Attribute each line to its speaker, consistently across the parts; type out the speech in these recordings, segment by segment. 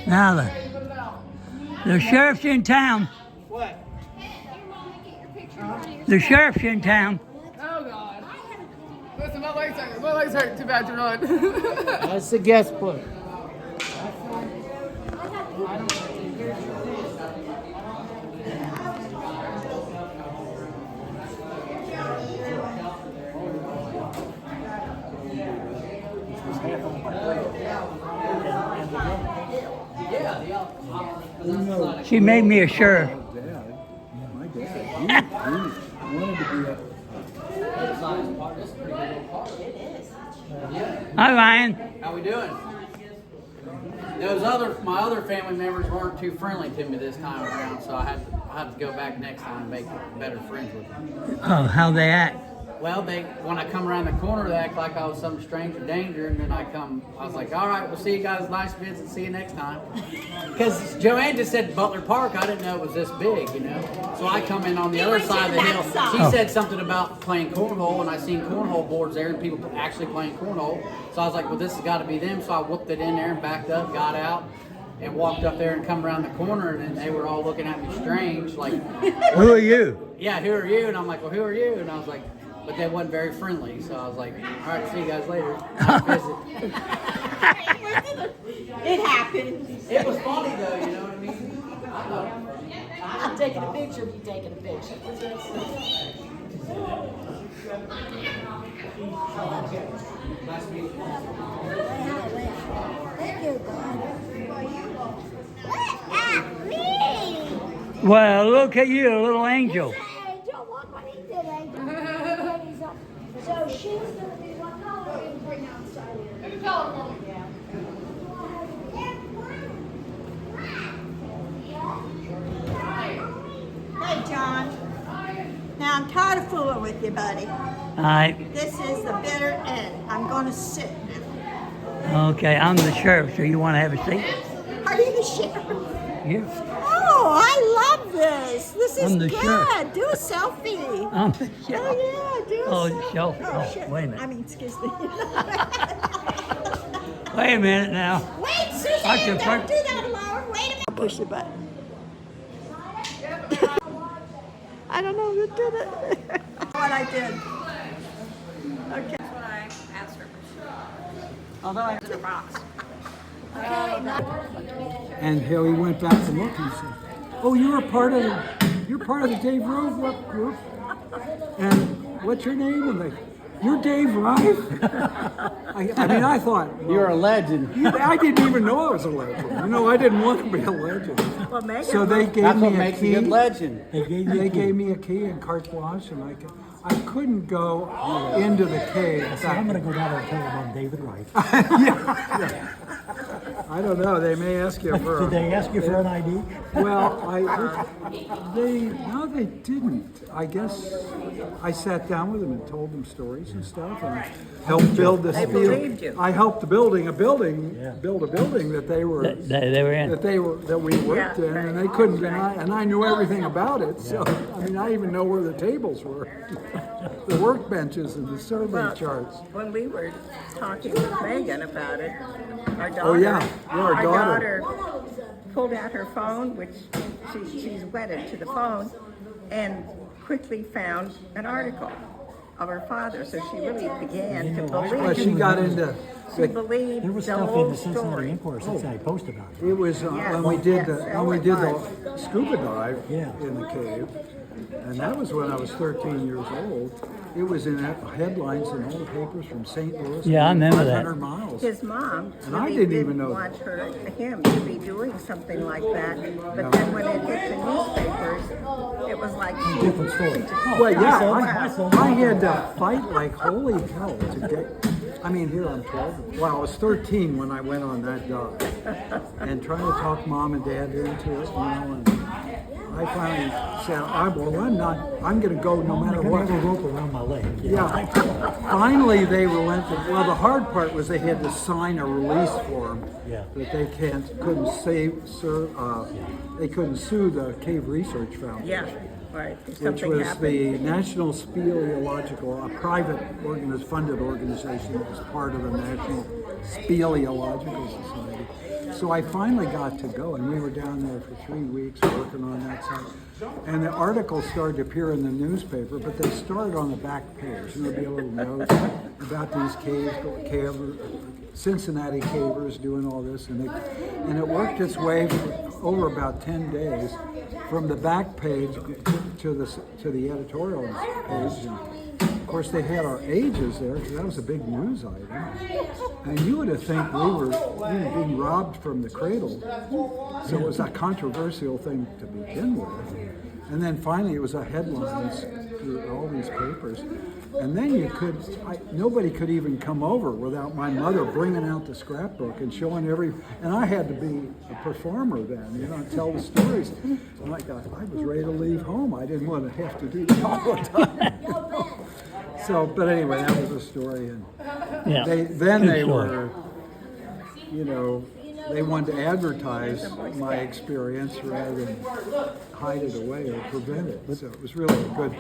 Speaker 1: Now the sheriff's in town.
Speaker 2: What?
Speaker 1: The sheriff's in town.
Speaker 2: Oh God. Listen, my legs hurt. My legs hurt too bad to run.
Speaker 3: That's the guest book.
Speaker 1: She made me a sheriff.
Speaker 4: My dad, he wanted to be a...
Speaker 1: Hi, Ryan.
Speaker 3: How we doing? My other family members weren't too friendly to me this time around, so I had to go back next time and make better friends with them.
Speaker 1: Oh, how they act.
Speaker 3: Well, when I come around the corner, they act like I was some stranger danger, and then I was like, all right, we'll see you guys, nice visit, see you next time. Because Joanne just said Butler Park, I didn't know it was this big, you know. So I come in on the other side of the hill. She said something about playing cornhole, and I seen cornhole boards there, and people actually playing cornhole. So I was like, well, this has got to be them. So I whooped it in there and backed up, got out, and walked up there and come around the corner, and they were all looking at me strange, like,
Speaker 1: Who are you?
Speaker 3: yeah, who are you? And I'm like, well, who are you? And I was like, but they wasn't very friendly, so I was like, all right, see you guys later. Visit.
Speaker 5: It happened.
Speaker 3: It was funny though, you know what I mean? I thought it was funny.
Speaker 5: I'm taking a picture of you taking a picture.
Speaker 3: Nice to meet you.
Speaker 5: Thank you, God. Look at me!
Speaker 1: Well, look at you, little angel.
Speaker 5: Angel, look what he did, Angel. So she's going to be what color are you bring outside?
Speaker 2: Who tell her, Mom?
Speaker 5: Hey, John. Now, I'm tired of fooling with you, buddy.
Speaker 1: All right.
Speaker 5: This is the bitter end. I'm going to sit now.
Speaker 1: Okay, I'm the sheriff, so you want to have a seat?
Speaker 5: Are you the sheriff?
Speaker 1: Yeah.
Speaker 5: Oh, I love this. This is
Speaker 1: I'm the
Speaker 5: good.
Speaker 1: sheriff.
Speaker 5: Do a selfie.
Speaker 1: I'm the sheriff.
Speaker 5: Oh, yeah, do a
Speaker 1: Oh,
Speaker 5: selfie.
Speaker 1: shelf. Oh,
Speaker 5: shit.
Speaker 1: wait a minute.
Speaker 5: I mean, excuse me.
Speaker 1: Wait a minute now.
Speaker 5: Wait, Suzanne, don't do that, Laura. Wait a minute. Push the button. I don't know who did it. What I did. Okay.
Speaker 6: That's what I asked her.
Speaker 5: Although I
Speaker 6: In a box.
Speaker 4: And he went back and looked and said, oh, you're part of the Dave Rove group. And what's your name? And like, you're Dave Rife? I mean, I thought, well,
Speaker 3: You're a legend.
Speaker 4: I didn't even know I was a legend. You know, I didn't want to be a legend.
Speaker 5: Well, Megan,
Speaker 4: So they gave
Speaker 3: That's what
Speaker 4: me a
Speaker 3: makes a
Speaker 4: key.
Speaker 3: good legend.
Speaker 4: They gave me a key and carte blanche, and I couldn't go into the cave.
Speaker 7: So I'm going to go down there and tell them I'm David Wright.
Speaker 4: Yeah. I don't know. They may ask you for.
Speaker 7: Did they ask you for an ID?
Speaker 4: Well, they didn't. I guess I sat down with them and told them stories and stuff, and helped build this
Speaker 5: believed you.
Speaker 4: I helped build a building that they were
Speaker 1: They were in.
Speaker 4: that we worked in, and they couldn't deny. And I knew everything about it. So I mean, I even know where the tables were, the workbenches, and the survey charts.
Speaker 8: When we were talking with Megan about it, our daughter,
Speaker 4: Oh yeah, our daughter.
Speaker 8: pulled out her phone, which she's wedded to the phone, and quickly found an article of her father. So she really began to
Speaker 4: Well,
Speaker 8: believe.
Speaker 4: she got into.
Speaker 8: She believed
Speaker 7: There was
Speaker 8: the
Speaker 7: stuff in
Speaker 8: whole
Speaker 7: the Cincinnati
Speaker 8: story.
Speaker 7: Enquirer since I posted about it.
Speaker 4: It was when we did the scuba dive
Speaker 7: Yeah.
Speaker 4: in the cave, and that was when I was 13 years old. It was in headlines in all the papers from St. Louis.
Speaker 1: Yeah, I remember that.
Speaker 4: 500 miles.
Speaker 8: His mom
Speaker 4: And I
Speaker 8: really
Speaker 4: didn't even know
Speaker 8: want him to be doing something like that. But then when it hit the newspapers, it was like
Speaker 7: Different story.
Speaker 4: Well, yeah,
Speaker 7: I saw
Speaker 4: I had to fight like holy hell to get. I mean, here I'm 12. Well, I was 13 when I went on that dive, and trying to talk mom and dad into it, you know. And I finally said, I'm going to go no matter
Speaker 7: I'm
Speaker 4: what.
Speaker 7: going to have a rope around my leg.
Speaker 4: Yeah. Finally, they relented. Well, the hard part was they had to sign a release form
Speaker 7: Yeah.
Speaker 4: that they couldn't sue the Cave Research Foundation.
Speaker 8: yeah, right.
Speaker 4: Which
Speaker 8: Something
Speaker 4: was
Speaker 8: happened.
Speaker 4: the National Speleological, a private funded organization that was part of the National Speleological Society. So I finally got to go, and we were down there for 3 weeks working on that site. And the articles started to appear in the newspaper, but they started on the back page. And there'd be a little note about these Cincinnati cavers doing all this, and it worked its way over about 10 days from the back page to the editorial page. And of course, they had our ages there because that was a big news item. And you would have think we were being robbed from the cradle. So it was a controversial thing to begin with. And then finally it was a headlines through all these papers. And then nobody could even come over without my mother bringing out the scrapbook and showing and I had to be a performer then, and tell the stories. And I was ready to leave home. I didn't want to have to do that all the time. So, but anyway, that was a story. And they were, they wanted to advertise my experience rather than hide it away or prevent it. So it was really good.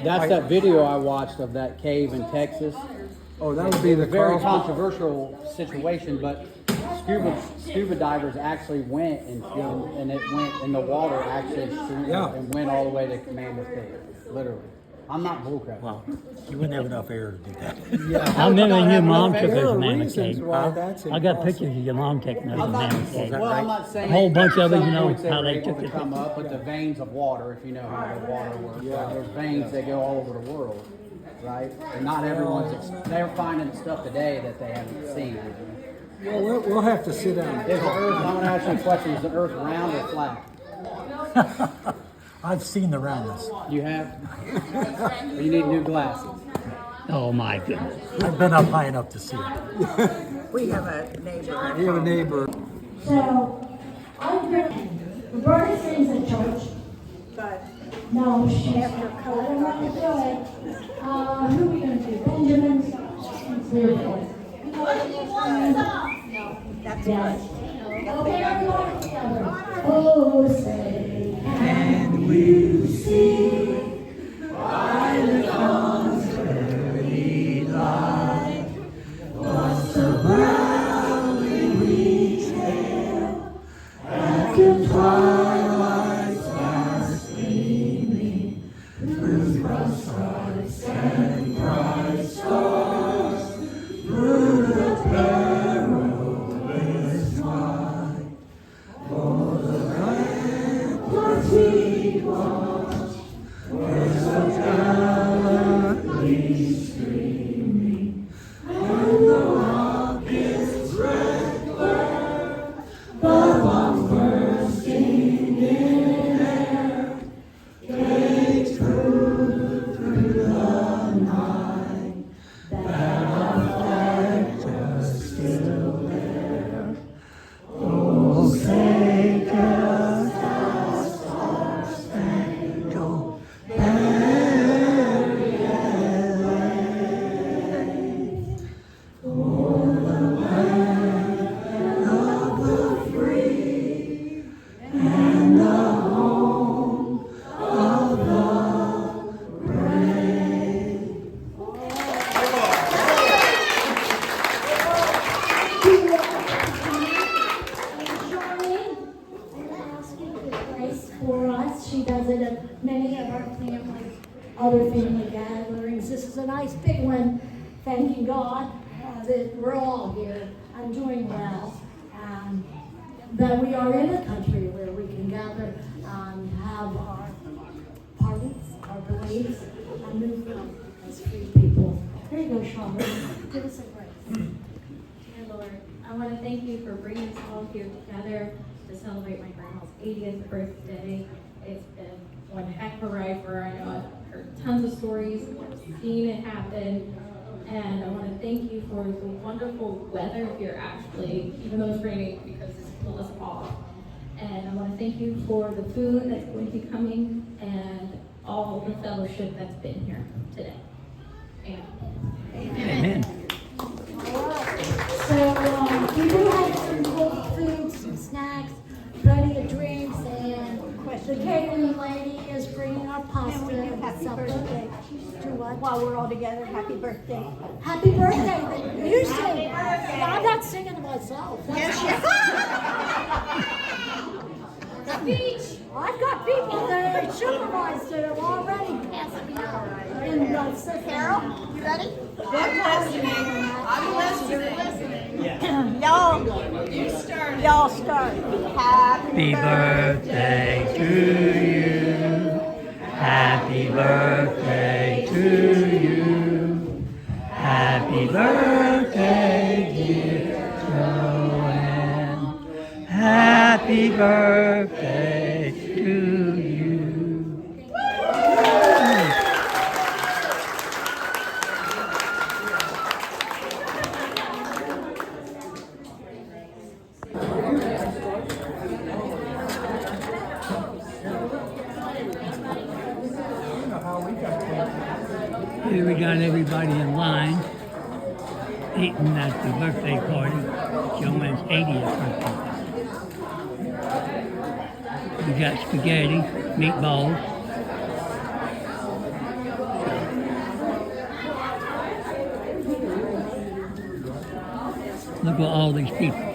Speaker 3: That's that video I watched of that cave in Texas.
Speaker 4: Oh, that would be the
Speaker 3: very controversial situation, but scuba divers actually went and it went in the water actually and went all the way to Commander's Cave, literally. I'm not bullcrap.
Speaker 7: Wow. You wouldn't have enough air to do that.
Speaker 1: I remember your mom took us to Mammoth
Speaker 4: reasons
Speaker 1: Cave.
Speaker 4: why that's
Speaker 1: I got pictures of your mom taking us to Mammoth Cave.
Speaker 3: Well, I'm not saying
Speaker 1: A whole bunch of it,
Speaker 3: some
Speaker 1: you know,
Speaker 3: points
Speaker 1: how
Speaker 3: were
Speaker 1: they
Speaker 3: able
Speaker 1: took
Speaker 3: to
Speaker 1: it.
Speaker 3: come up, but the veins of water, if you know how the water works, there's veins that go all over the world, right? And not they're finding stuff today that they haven't seen.
Speaker 4: Well, we'll have to sit down.
Speaker 3: Is the Earth? I'm going to ask you a question: is the Earth round or flat?
Speaker 7: I've seen the roundness.
Speaker 3: You have? Or you need new glasses?
Speaker 1: Oh my goodness.
Speaker 7: I've been up high enough to see it.
Speaker 8: We have a neighbor.
Speaker 4: We have a neighbor.
Speaker 5: So, Roberta sings at church.
Speaker 8: But
Speaker 5: No, she's
Speaker 8: after
Speaker 5: I
Speaker 8: COVID,
Speaker 5: don't know who are we going to do? Benjamin? Clearfield.
Speaker 8: that's
Speaker 5: Yes. Okay, everyone together. Oh, say, can we see by the dawn's early light what's the valley we sail after twilight's fast gleaming through frostbites and bright stars through the perilous night. For the ramparts we watch were so gallantly streaming, and the rockets' red glare, the bombs bursting in air, they through the night that our flag was still there. Oh, take us as our spangled banner lay, for the land of the free and the home of the brave. Joanne, I'm asking for grace for us. She does it at many of our other family gatherings. This is a nice big one, thanking God that we're all here. I'm doing well. That we are in a country where we can gather and have our parties, our beliefs, and move on as free people. Here you go, Sean. Give us a grace.
Speaker 6: Dear Lord, I want to thank you for bringing us all here together to celebrate my grandma's 80th birthday. It's been one heck of a ride for her. I know I've heard tons of stories, seen it happen, and I want to thank you for the wonderful weather here actually, even though it's raining because it's pulled us off. And I want to thank you for the food that's going to be coming and all the fellowship that's been here today. Amen.
Speaker 1: Amen.
Speaker 5: So we do have some cold food, some snacks, plenty of drinks, and the catering lady is bringing our pasta.
Speaker 9: And we do happy
Speaker 5: supper.
Speaker 9: birthday.
Speaker 5: To what?
Speaker 9: While we're all together, happy birthday.
Speaker 5: Happy birthday. You sing. I'm not singing to myself.
Speaker 9: Yes, So Carol, you ready? I'm listening. Y'all start.
Speaker 1: Happy birthday to you. Happy birthday to you. Happy birthday, dear Joanne. Happy birthday to you. Here we got everybody in line eating at the birthday party, Joanne's 80th birthday. We got spaghetti, meatballs. Look at all these people.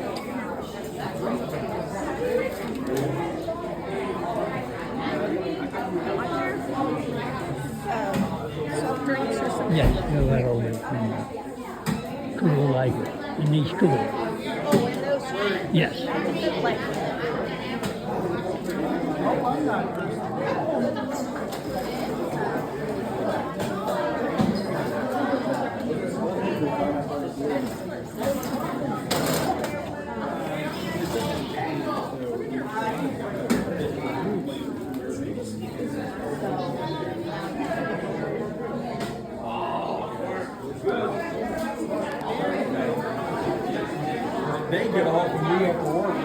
Speaker 1: Yes, go right over there. Cool like it. And these cool. Yes.
Speaker 4: They get off and we have to work.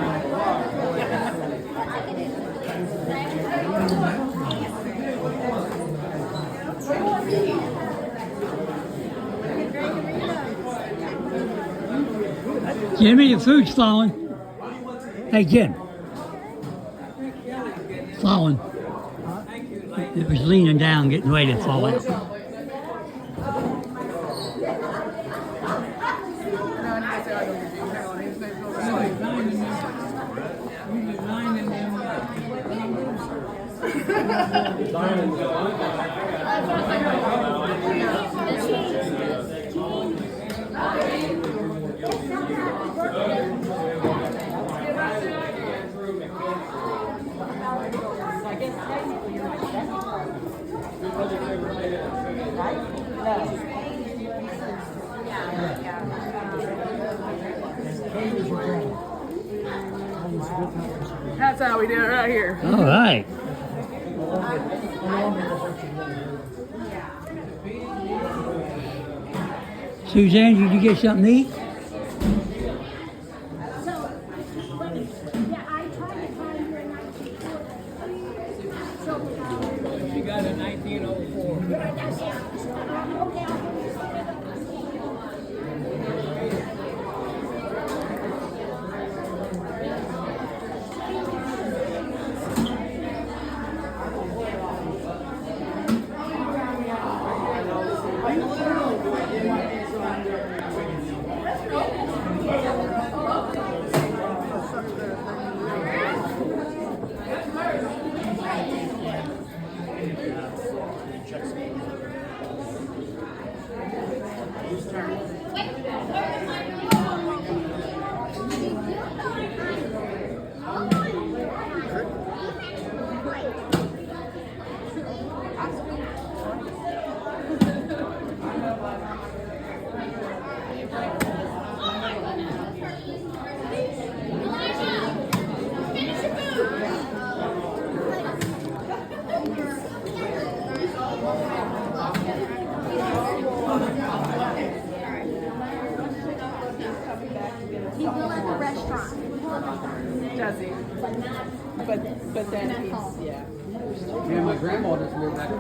Speaker 1: Jimmy, the food's falling. Hey, Jim. Falling. It was leaning down, getting ready to fall out.
Speaker 2: That's how we do it right here.
Speaker 1: All right. Suzanne, did you get something to eat?
Speaker 5: Yeah, I tried to find her in 1940.
Speaker 2: She got a 1904.
Speaker 9: He will at the restaurant.
Speaker 2: Does he? But then he's, yeah.
Speaker 3: Yeah, my grandma just moved back.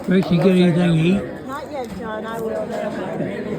Speaker 1: Chris, you get anything to eat?
Speaker 9: Not yet, John. I will now.